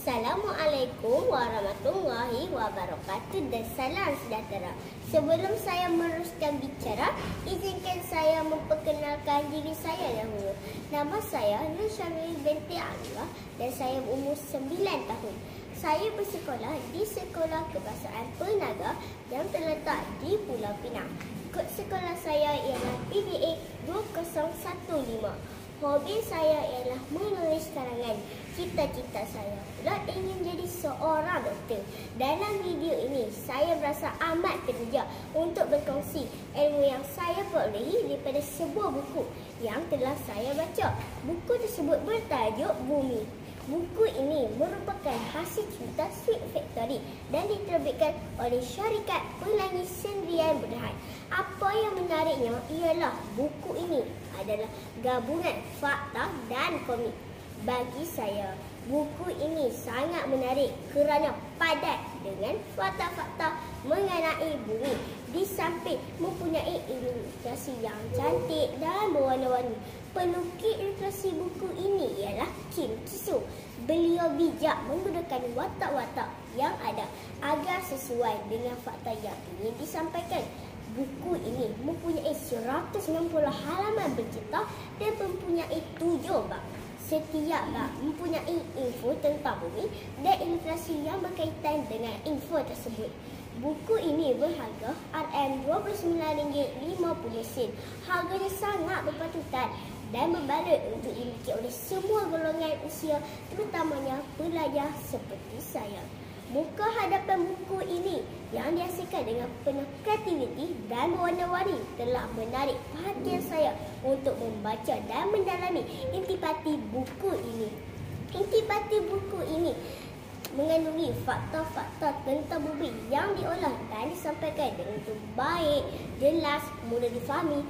Assalamualaikum warahmatullahi wabarakatuh dan salam sejahtera. Sebelum saya meneruskan bicara, izinkan saya memperkenalkan diri saya dahulu. Nama saya Nur Syamil binti Anwar dan saya berumur 9 tahun. Saya bersekolah di Sekolah Kebahasaan Pernaga yang terletak di Pulau Pinang. Kod sekolah saya ialah PDA 2015. Hobi saya ialah menulis karangan. Cita-cita saya pula ingin jadi seorang doktor. Dalam video ini, saya berasa amat terdesak untuk berkongsi ilmu yang saya perolehi daripada sebuah buku yang telah saya baca. Buku tersebut bertajuk Bumi. Buku ini merupakan hasil cerita Sweet Factory dan diterbitkan oleh syarikat Pelangi Sendirian Berhad. Apa yang menariknya ialah buku ini adalah gabungan fakta dan komik. Bagi saya, buku ini sangat menarik kerana padat dengan fakta-fakta mengenai bumi. Di samping mempunyai ilustrasi yang cantik dan berwarna-warni. Pelukis ilustrasi buku ini ialah Kim Kiso. Beliau bijak menggunakan watak-watak yang ada agar sesuai dengan fakta yang ingin disampaikan. Buku ini mempunyai 160 halaman bercerita dan mempunyai 7 bab. Setiap bab mempunyai info tentang bumi dan ilustrasi yang berkaitan dengan info tersebut. Buku ini berharga RM29.50. Harganya sangat berpatutan dan berbaloi untuk dimiliki oleh semua golongan usia, terutamanya pelajar seperti saya. Muka hadapan buku ini yang dihasilkan dengan penuh kreativiti dan berwarna-warni telah menarik perhatian saya untuk membaca dan mendalami intipati buku ini. Intipati buku ini mengandungi fakta-fakta tentang bumi yang diolah dan disampaikan dengan baik, jelas, mudah difahami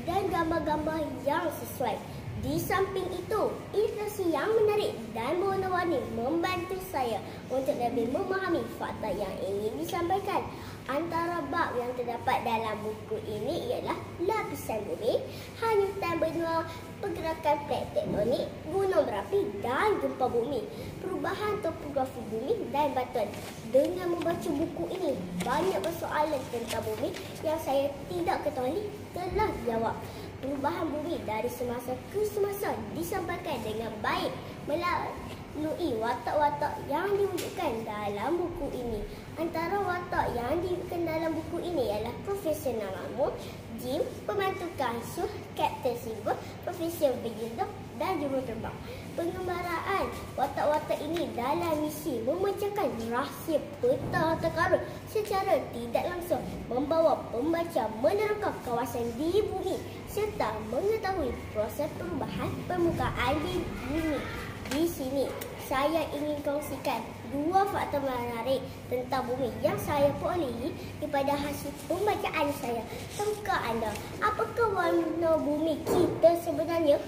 dan gambar-gambar yang sesuai. Di samping itu, ilustrasi yang menarik dan berwarna-warni membantu saya untuk lebih memahami fakta yang ingin disampaikan. Antara bab yang terdapat dalam buku ini ialah lapisan bumi, hanyutan benua, pergerakan plate tektonik, gunung berapi dan gempa bumi, perubahan topografi bumi dan batuan. Dengan membaca buku ini, banyak persoalan tentang bumi yang saya tidak ketahui telah dijawab. Perubahan bumi dari semasa ke semasa disampaikan dengan baik melalui watak-watak yang diwujudkan dalam buku ini. Antara watak yang diwujudkan dalam buku ini ialah Profesor Namamu, Jim, Pembantu Kansuh, Kapten Silver, Profesor Begindok dan Juruterbang. Pengembaraan watak-watak ini dalam misi memecahkan rahsia peta harta karun secara tidak langsung, membawa pembaca menerka kawasan di bumi serta mengetahui proses perubahan permukaan di bumi. Di sini saya ingin kongsikan 2 fakta menarik tentang bumi yang saya perolehi daripada hasil pembacaan saya. Tahukah anda apakah warna bumi kita sebenarnya?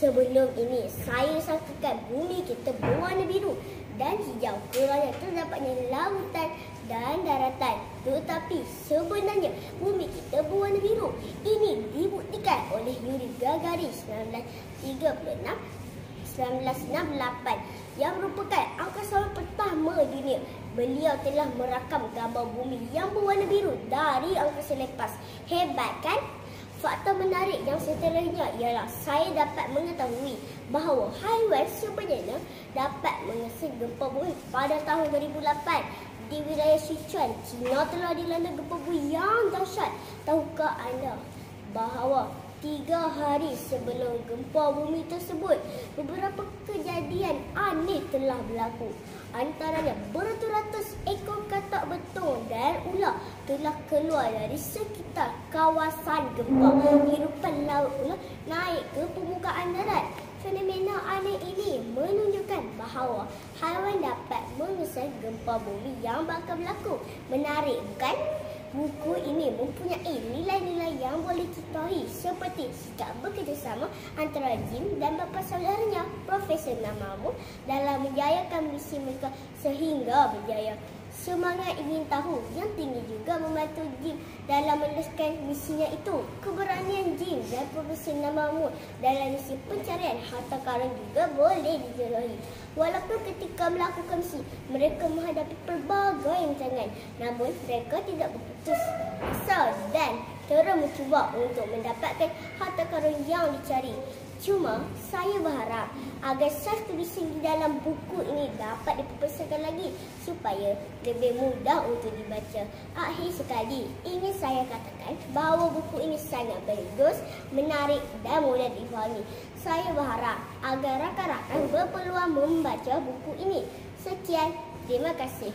Sebelum ini, saya sangkakan bumi kita berwarna biru dan hijau kerana terdapatnya lautan dan daratan. Tetapi sebenarnya bumi kita berwarna biru. Ini dibuktikan oleh Yuri Gagarin 1968 yang merupakan angkasawan pertama dunia. Beliau telah merakam gambar bumi yang berwarna biru dari angkasa lepas. Hebat kan? Fakta menarik yang seterusnya ialah saya dapat mengetahui bahawa haiwan sebenarnya dapat mengesan gempa bumi pada tahun 2008 di wilayah Sichuan, China telah dilanda gempa bumi yang dahsyat. Tahukah anda bahawa 3 hari sebelum gempa bumi tersebut, beberapa kejadian aneh telah berlaku. Antaranya beratus-ratus ekor katak betung dan ular telah keluar dari sekitar kawasan gempa. Hirupan laut pula naik ke permukaan darat. Fenomena aneh ini menunjukkan bahawa haiwan dapat mengesan gempa bumi yang bakal berlaku. Menarik bukan? Buku ini mempunyai nilai-nilai yang boleh diketahui seperti sikap bekerjasama antara Jim dan bapa saudaranya Profesor Namamu dalam menjayakan misi mereka sehingga berjaya. semangat ingin tahu yang tinggi juga membantu Jim dalam meneruskan misinya itu. Keberanian Jim dan Profesor Mahmud dalam misi pencarian harta karun juga boleh dijerohi. Walaupun ketika melakukan misi, mereka menghadapi pelbagai rintangan, namun mereka tidak berputus asa dan terus mencuba untuk mendapatkan harta karun yang dicari. Cuma, saya berharap agar sas tulisan di dalam buku ini dapat diperbesarkan lagi supaya lebih mudah untuk dibaca. Akhir sekali, ingin saya katakan bahawa buku ini sangat bagus, menarik dan mudah difahami. Saya berharap agar rakan-rakan berpeluang membaca buku ini. Sekian, terima kasih.